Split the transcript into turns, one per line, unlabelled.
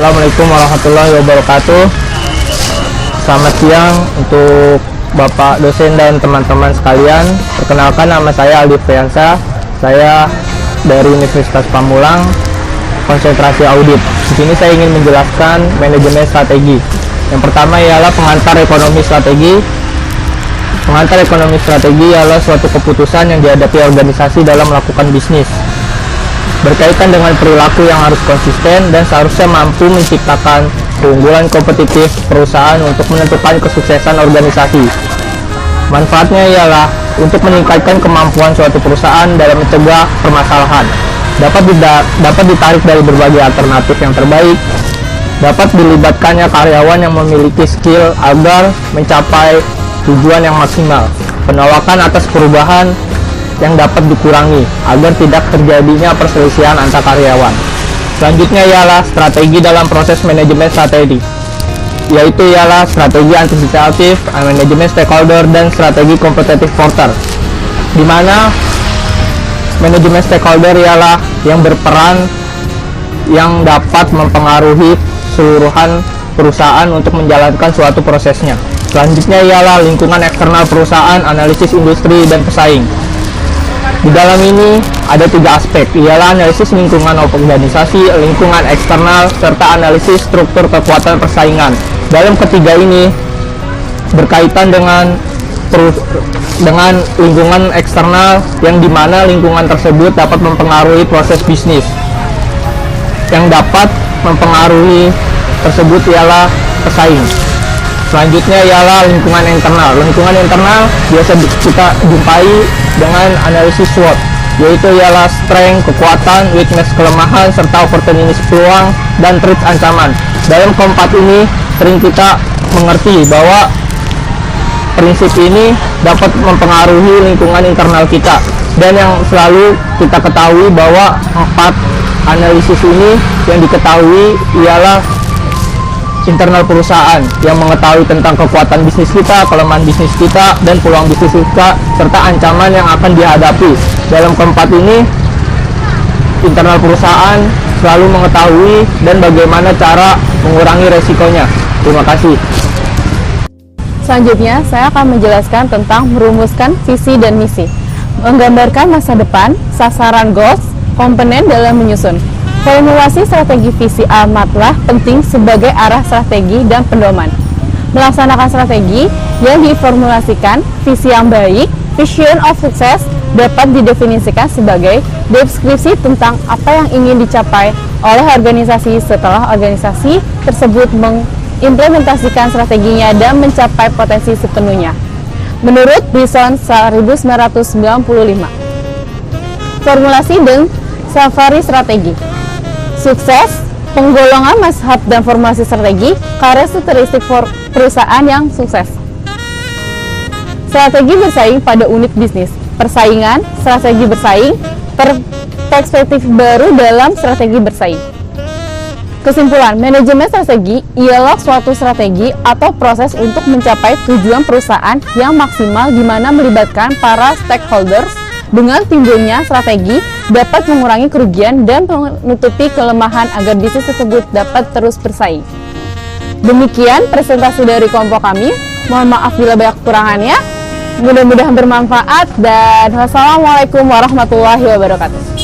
Assalamualaikum warahmatullahi wabarakatuh. Selamat siang untuk Bapak dosen dan teman-teman sekalian. Perkenalkan, nama saya Aldi Friansa. Saya dari Universitas Pamulang, konsentrasi audit. Di sini saya ingin menjelaskan manajemen strategi. Yang pertama ialah pengantar ekonomi strategi. Pengantar ekonomi strategi ialah suatu keputusan yang dihadapi organisasi dalam melakukan bisnis, berkaitan dengan perilaku yang harus konsisten dan seharusnya mampu menciptakan keunggulan kompetitif perusahaan untuk menentukan kesuksesan organisasi. Manfaatnya ialah untuk meningkatkan kemampuan suatu perusahaan dalam mencegah permasalahan, dapat ditarik dari berbagai alternatif yang terbaik, dapat dilibatkannya karyawan yang memiliki skill agar mencapai tujuan yang maksimal, penolakan atas perubahan yang dapat dikurangi agar tidak terjadinya perselisihan antar karyawan. Selanjutnya ialah strategi dalam proses manajemen strategi, yaitu ialah strategi antisipatif, manajemen stakeholder, dan strategi kompetitif porter, di mana manajemen stakeholder ialah yang berperan yang dapat mempengaruhi keseluruhan perusahaan untuk menjalankan suatu prosesnya. Selanjutnya ialah lingkungan eksternal perusahaan, analisis industri, dan pesaing. Di dalam ini ada 3 aspek, ialah analisis lingkungan organisasi, lingkungan eksternal, serta analisis struktur kekuatan persaingan. Dalam ketiga ini berkaitan dengan lingkungan eksternal, yang dimana lingkungan tersebut dapat mempengaruhi proses bisnis. Yang dapat mempengaruhi tersebut ialah pesaing. Selanjutnya ialah lingkungan internal. Lingkungan internal biasa kita jumpai dengan analisis SWOT, yaitu ialah strength, kekuatan, weakness, kelemahan, serta opportunity, peluang, dan threat, ancaman. Dalam keempat ini sering kita mengerti bahwa prinsip ini dapat mempengaruhi lingkungan internal kita, dan yang selalu kita ketahui bahwa 4 analisis ini yang diketahui ialah internal perusahaan, yang mengetahui tentang kekuatan bisnis kita, kelemahan bisnis kita, dan peluang bisnis kita, serta ancaman yang akan dihadapi. Dalam keempat ini, internal perusahaan selalu mengetahui dan bagaimana cara mengurangi resikonya. Terima kasih.
Selanjutnya, saya akan menjelaskan tentang merumuskan visi dan misi, menggambarkan masa depan, sasaran goals, komponen dalam menyusun. Formulasi strategi visi amatlah penting sebagai arah strategi dan pedoman. Melaksanakan strategi yang diformulasikan, visi yang baik, vision of success, dapat didefinisikan sebagai deskripsi tentang apa yang ingin dicapai oleh organisasi setelah organisasi tersebut mengimplementasikan strateginya dan mencapai potensi sepenuhnya. Menurut Bison 1995. Formulasi dan safari strategi. Sukses, penggolongan mazhab dan formasi strategi, karakteristik perusahaan yang sukses. Strategi bersaing pada unit bisnis, persaingan, strategi bersaing, perspektif baru dalam strategi bersaing. Kesimpulan, manajemen strategi ialah suatu strategi atau proses untuk mencapai tujuan perusahaan yang maksimal, di mana melibatkan para stakeholders. Dengan timbulnya strategi dapat mengurangi kerugian dan menutupi kelemahan agar bisnis tersebut dapat terus bersaing. Demikian presentasi dari kelompok kami. Mohon maaf bila banyak kekurangannya. Mudah-mudahan bermanfaat, dan wassalamualaikum warahmatullahi wabarakatuh.